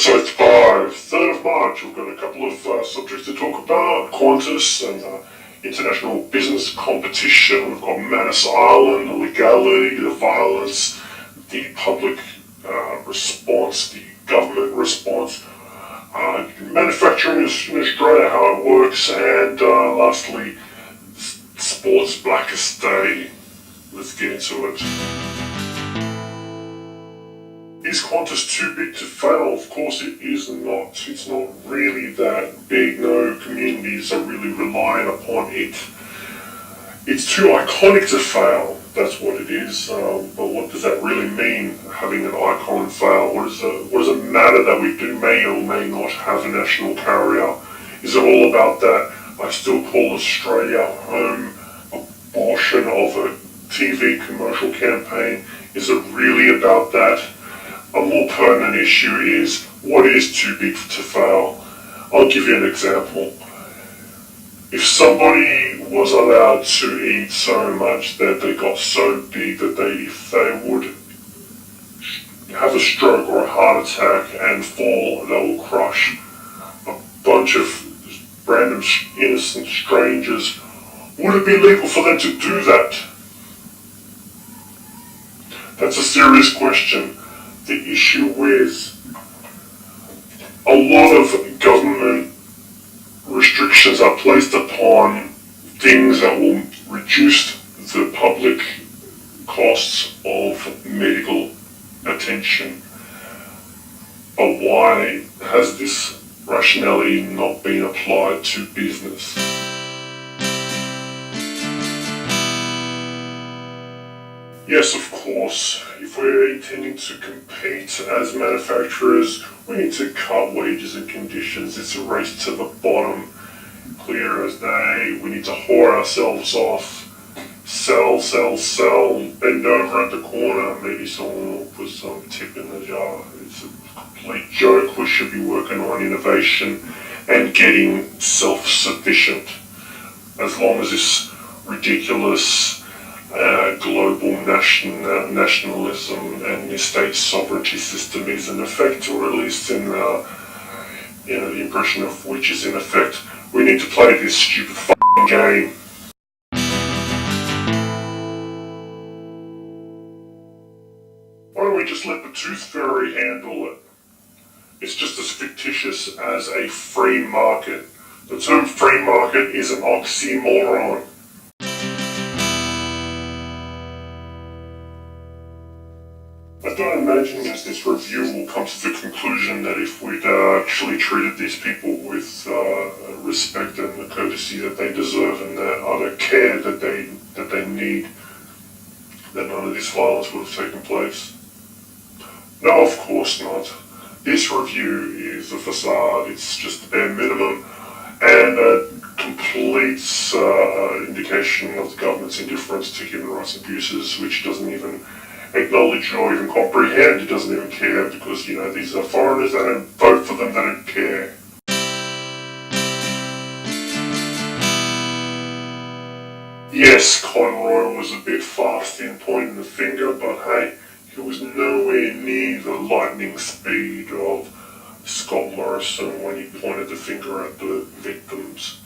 Episode 5, 3rd of March. We've got a couple of subjects to talk about. Qantas and international business competition. We've got Manus Island, the legality, the violence, the public response, the government response, manufacturing in Australia, how it works, and lastly, sports blackest day. Let's get into it. Is Qantas too big to fail? Of course it is not. It's not really that big. No communities are really relying upon it. It's too iconic to fail. That's what it is. But what does that really mean, having an icon fail? What does it matter that we may or may not have a national carrier? Is it all about that I still call Australia home abortion of a TV commercial campaign? Is it really about that? A more pertinent issue is, what is too big to fail? I'll give you an example. If somebody was allowed to eat so much that they got so big that if they would have a stroke or a heart attack and fall, they will crush a bunch of random innocent strangers, would it be legal for them to do that? That's a serious question. The issue with a lot of government restrictions are placed upon things that will reduce the public costs of medical attention. But why has this rationality not been applied to business? Yes, of course, if we're intending to compete as manufacturers, we need to cut wages and conditions. It's a race to the bottom, clear as day. We need to whore ourselves off, sell, bend over at the corner. Maybe someone will put some tip in the jar. It's a complete joke. We should be working on innovation and getting self-sufficient. As long as this ridiculous global nationalism and the state sovereignty system is in effect, or at least in the impression of which is in effect, we need to play this stupid f***ing game. Why don't we just let the tooth fairy handle it? It's just as fictitious as a free market. The term free market is an oxymoron. I don't imagine that this review will come to the conclusion that if we'd actually treated these people with respect and the courtesy that they deserve and the other care that they need, that none of this violence would have taken place. No, of course not. This review is a facade. It's just the bare minimum and a complete indication of the government's indifference to human rights abuses, which doesn't even acknowledge or even comprehend. It doesn't even care because, these are foreigners. They don't vote for them. They don't care. Yes, Conroy was a bit fast in pointing the finger, but hey, he was nowhere near the lightning speed of Scott Morrison when he pointed the finger at the victims.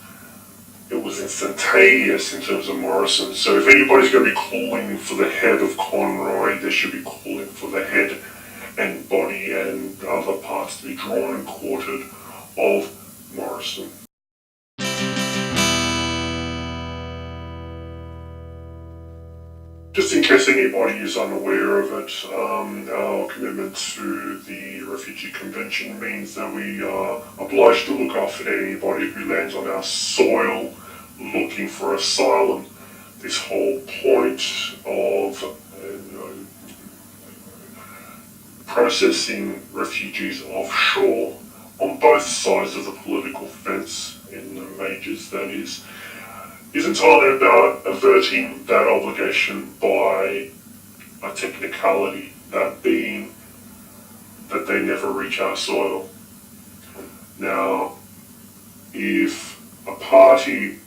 It was instantaneous in terms of Morrison. So if anybody's going to be calling for the head of Conroy, they should be calling for the head and body and other parts to be drawn and quartered of Morrison. Just in case anybody is unaware of it, our commitment to the Refugee Convention means that we are obliged to look after anybody who lands on our soil looking for asylum. This whole point of processing refugees offshore on both sides of the political fence, in the majors that is entirely about averting that obligation by a technicality, that being that they never reach our soil. Now, if a party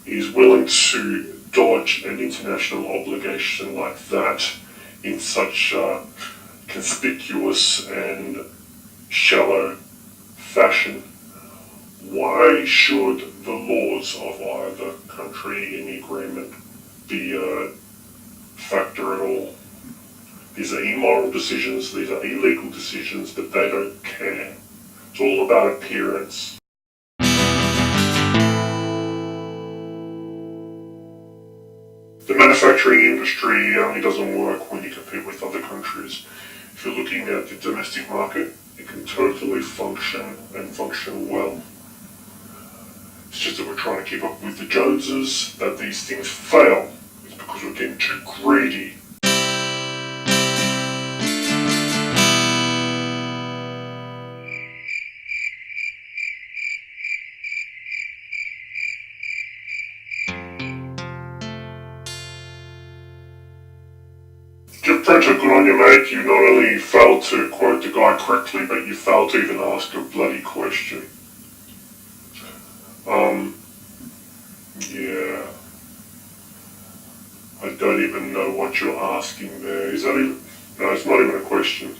is willing to dodge an international obligation like that in such conspicuous and shallow fashion. Why should the laws of either country in the agreement be a factor at all? These are immoral decisions, these are illegal decisions, but they don't care. It's all about appearance. The manufacturing industry only doesn't work when you compete with other countries. If you're looking at the domestic market, it can totally function and function well. It's just that we're trying to keep up with the Joneses, that these things fail. It's because we're getting too greedy. Give Printer good on you, mate. You not only failed to quote the guy correctly, but you failed to even ask a bloody question. Yeah. I don't even know what you're asking there. Is that even... No, it's not even a question.